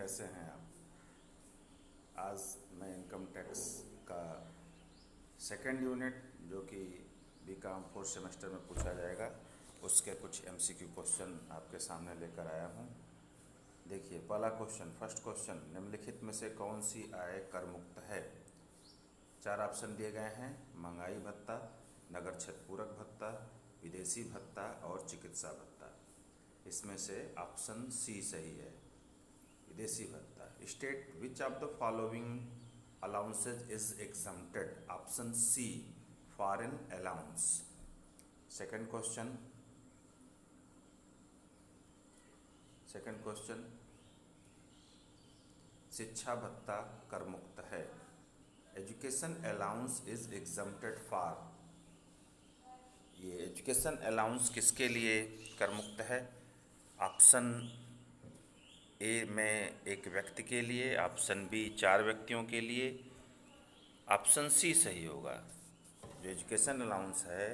कैसे हैं आप? आज मैं इनकम टैक्स का सेकेंड यूनिट जो कि बीकॉम फोर्थ सेमेस्टर में पूछा जाएगा उसके कुछ एमसीक्यू क्वेश्चन आपके सामने लेकर आया हूँ। देखिए पहला क्वेश्चन, फर्स्ट क्वेश्चन, निम्नलिखित में से कौन सी आय कर मुक्त है? चार ऑप्शन दिए गए हैं, महंगाई भत्ता, नगर क्षेत्र पूरक भत्ता, विदेशी भत्ता और चिकित्सा भत्ता। इसमें से ऑप्शन सी सही है, विदेशी भत्ता। State which of the following allowances is exempted? Option C, foreign allowance. Second question, शिक्षा भत्ता कर मुक्त है। Education allowance is exempted for. ये एजुकेशन अलाउंस किसके लिए कर मुक्त है? ऑप्शन ए में एक व्यक्ति के लिए, ऑप्शन बी 4 व्यक्तियों के लिए, ऑप्शन सी सही होगा। जो एजुकेशन अलाउंस है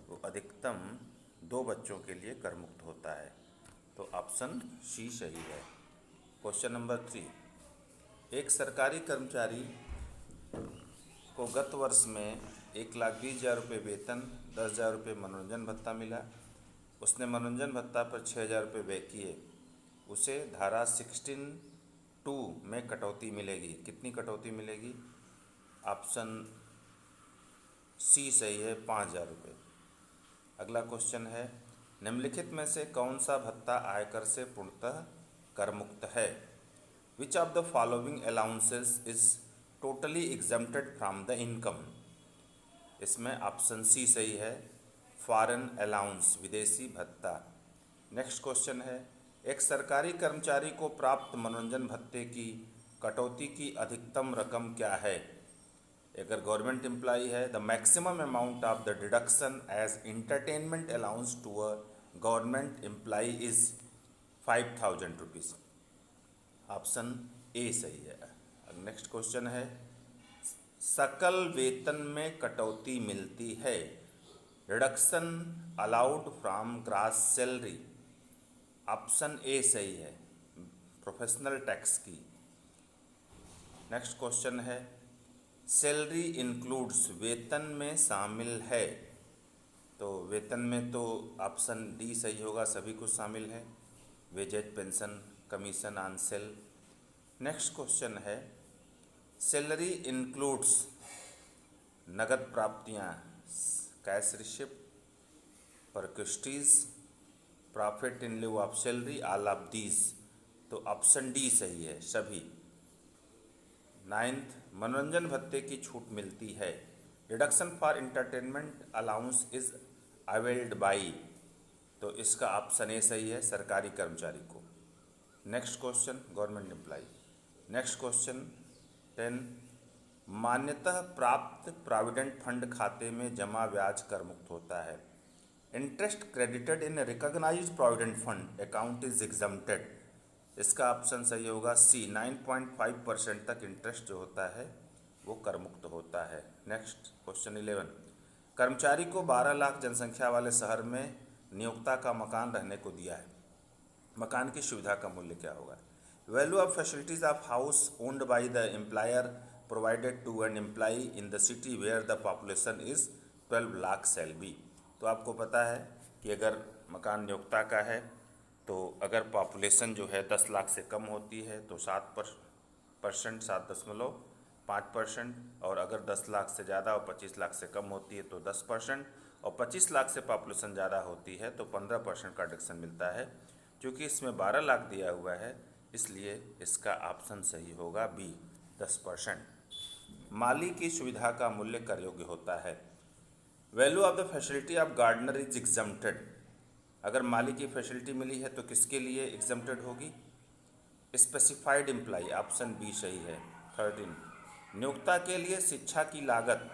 वो अधिकतम 2 बच्चों के लिए कर मुक्त होता है, तो ऑप्शन सी सही है। क्वेश्चन नंबर 3, एक सरकारी कर्मचारी को गत वर्ष में 1,20,000 रुपये वेतन, 10,000 रुपये मनोरंजन भत्ता मिला। उसने मनोरंजन भत्ता पर 6,000 रुपये व्यय किए। उसे धारा 16(2) में कटौती मिलेगी। कितनी कटौती मिलेगी? ऑप्शन सी सही है, 5,000 रुपये। अगला क्वेश्चन है, निम्नलिखित में से कौन सा भत्ता आयकर से पूर्णतः कर मुक्त है? विच of the following allowances is totally exempted from the income? इसमें ऑप्शन सी सही है, फॉरेन अलाउंस, विदेशी भत्ता। नेक्स्ट क्वेश्चन है, एक सरकारी कर्मचारी को प्राप्त मनोरंजन भत्ते की कटौती की अधिकतम रकम क्या है? अगर गवर्नमेंट एम्प्लॉई है, the maximum amount of the deduction as entertainment allowance to a government employee is 5,000 rupees. Option A सही है। नेक्स्ट क्वेश्चन है, सकल वेतन में कटौती मिलती है। Reduction allowed from gross salary. Option A सही है, प्रोफेशनल टैक्स की। नेक्स्ट क्वेश्चन है, सैलरी इंक्लूड्स, वेतन में शामिल है। तो वेतन में तो ऑप्शन डी सही होगा, सभी कुछ शामिल है, wages, pension, commission on sale. Next question है, सैलरी इंक्लूड्स नगद प्राप्तियाँ, cash receipt, perquisites, profit in lieu of salary, all of these. तो ऑप्शन डी सही है, सभी। 9th, मनोरंजन भत्ते की छूट मिलती है। Reduction for entertainment allowance is availed by. तो इसका ऑप्शन ए सही है, सरकारी कर्मचारी को। Next question, government employee. Next question 10, मान्यता प्राप्त प्रोविडेंट फंड खाते में जमा ब्याज कर मुक्त होता है। Interest credited in recognised provident fund account is exempted. इसका ऑप्शन सही होगा सी, 9.5% तक इंटरेस्ट जो होता है वो कर मुक्त होता है। नेक्स्ट क्वेश्चन 11, कर्मचारी को 12 लाख जनसंख्या वाले शहर में नियोक्ता का मकान रहने को दिया है। मकान की सुविधा का मूल्य क्या होगा? Value of facilities of house owned by the employer provided to an employee in the city where the population is 12 lakh shall be. तो आपको पता है कि अगर मकान नियोक्ता का है तो अगर पॉपुलेशन जो है 10 लाख से कम होती है तो 7%, 7.5%, और अगर 10 लाख से ज़्यादा और 25 लाख से कम होती है तो 10%, और 25 लाख से पॉपुलेशन ज़्यादा होती है तो 15% का रिडक्शन मिलता है। क्योंकि इसमें 12 लाख दिया हुआ है इसलिए इसका ऑप्शन सही होगा बी, 10%। माली की सुविधा का मूल्य कर योग्य होता है। Value of the facility of gardener is exempted. अगर माली की फैसिलिटी मिली है तो किसके लिए एग्जम्प्टेड होगी? स्पेसिफाइड एम्प्लॉई, ऑप्शन बी सही है। 13, नियोक्ता के लिए शिक्षा की लागत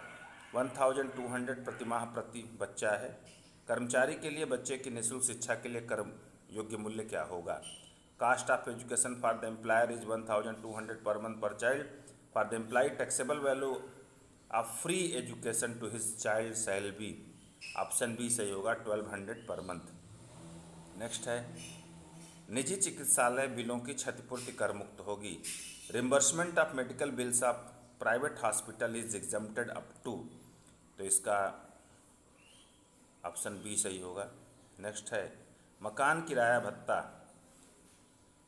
1,200 प्रतिमाह प्रति बच्चा है। कर्मचारी के लिए बच्चे की निःशुल्क शिक्षा के लिए कर योग्य मूल्य क्या होगा? Cost of education for the employer is 1,200 per month per child. For the employee taxable value of free education to his child shall be. Option B सही होगा, 1,200 पर मंथ। नेक्स्ट है, निजी चिकित्सालय बिलों की क्षतिपूर्ति कर मुक्त होगी। Reimbursement of medical bills of private hospital is exempted up to, तो इसका ऑप्शन बी सही होगा। नेक्स्ट है मकान किराया भत्ता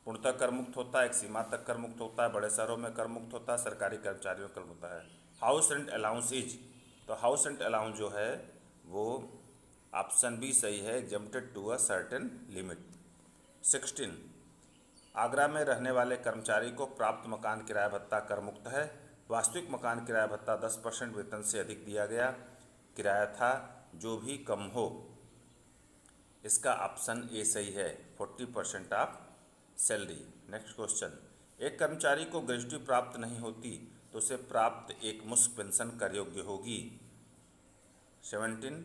पूर्णतः कर मुक्त होता है, एक सीमा तक कर मुक्त होता है, बड़े शहरों में कर मुक्त होता है, सरकारी कर्मचारियों कर मुक्त होता है। हाउस रेंट अलाउंस इज, तो हाउस रेंट अलाउंस जो है वो ऑप्शन बी सही है, exempted to a certain limit. 16, Agra में रहने वाले कर्मचारी को प्राप्त मकान किराया भत्ता कर मुक्त है। वास्तविक मकान किराया भत्ता 10% वेतन से अधिक दिया गया किराया था जो भी कम हो, इसका ऑप्शन ए सही है, 40% ऑफ सैलरी। नेक्स्ट क्वेश्चन, एक कर्मचारी को ग्रेच्युटी प्राप्त नहीं होती तो उसे प्राप्त एक मुश्त पेंशन कर योग्य होगी। 17,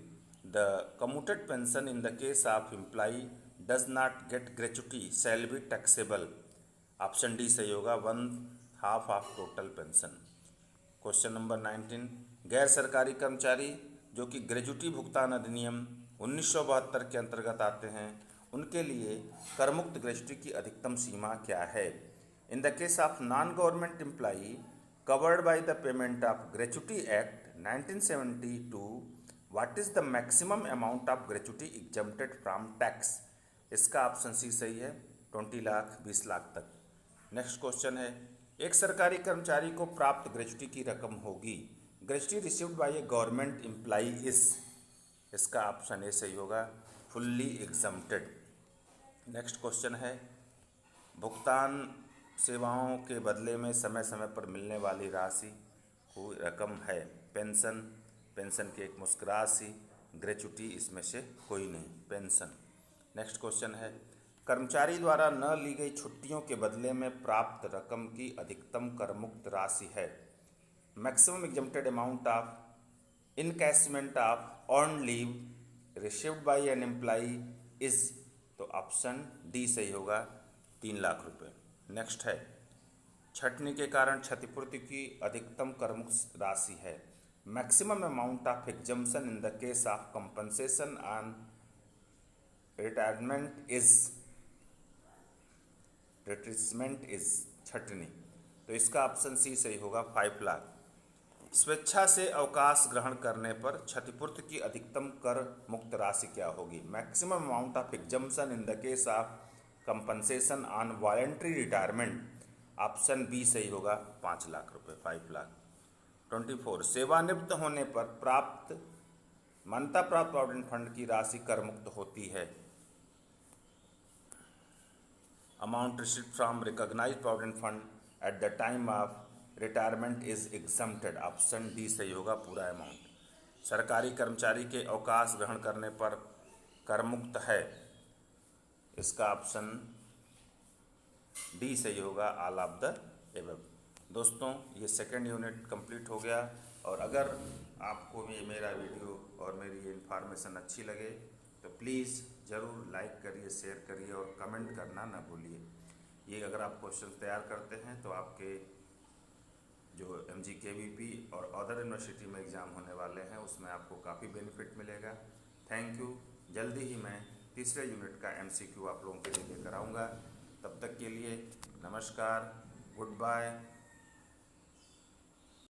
the commuted pension in the case of employee does not gate gratuity shall be taxable, option D सही होगा, 1/2 of total pension. Question number 19, गैर सरकारी कर्मचारी जो कि ग्रेच्युटी भुगतान अधिनियम 1972 के अंतर्गत आते हैं उनके लिए करमुक्त ग्रेच्युटी की अधिकतम सीमा क्या है। इन the case of non government employee covered by the payment of gratuity act 1972, what is the maximum amount of gratuity exempted from tax, इसका ऑप्शन सी सही है, 20 लाख 20 लाख तक। नेक्स्ट क्वेश्चन है, एक सरकारी कर्मचारी को प्राप्त ग्रेच्युटी की रकम होगी। Gratuity received by A government employee is, इसका ऑप्शन ए सही होगा, फुल्ली एग्जम्प्टेड। नेक्स्ट क्वेश्चन है, भुगतान सेवाओं के बदले में समय समय पर मिलने वाली राशि को रकम है। पेंशन, पेंशन की एक मुश्त राशि, ग्रेच्युटी इसमें से कोई नहीं, पेंशन। नेक्स्ट क्वेश्चन है, कर्मचारी द्वारा न ली गई छुट्टियों के बदले में प्राप्त रकम की अधिकतम करमुक्त राशि है। Maximum exempted amount of encashment of earn leave received by an employee is, तो ऑप्शन डी सही होगा, 3 लाख रुपए। नेक्स्ट है, छंटनी के कारण क्षतिपूर्ति की अधिकतम करमुक्त राशि है। Maximum amount of exemption in the case of compensation on retirement is, retrenchment is छंटनी, तो इसका ऑप्शन सी सही होगा, 5 लाख। स्वेच्छा से अवकाश ग्रहण करने पर क्षतिपूर्ति की अधिकतम कर मुक्त राशि क्या होगी। Maximum amount of exemption in the case of compensation on voluntary retirement, option B सही होगा, 5 लाख रुपए, 5 लाख। 24, सेवानिवृत्त होने पर प्राप्त मान्यता प्राप्त प्रोविडेंट फंड की राशि कर मुक्त होती है। Amount received from recognised provident fund at the time of retirement is exempted, option D सही होगा, पूरा अमाउंट। सरकारी कर्मचारी के अवकाश ग्रहण करने पर कर मुक्त है, इसका ऑप्शन डी सही होगा, ऑल ऑफ द एबव। दोस्तों, ये सेकंड यूनिट कंप्लीट हो गया, और अगर आपको ये मेरा वीडियो और मेरी ये इन्फॉर्मेशन अच्छी लगे तो प्लीज़ ज़रूर लाइक करिए, शेयर करिए और कमेंट करना ना भूलिए। ये अगर आप क्वेश्चन तैयार करते हैं तो आपके जो MGKVP और अदर यूनिवर्सिटी में एग्ज़ाम होने वाले हैं उसमें आपको काफ़ी बेनिफिट मिलेगा। Thank you. जल्दी ही मैं तीसरे यूनिट का MCQ आप लोगों के लिए लेकर आऊँगा। तब तक के लिए नमस्कार, गुड बाय।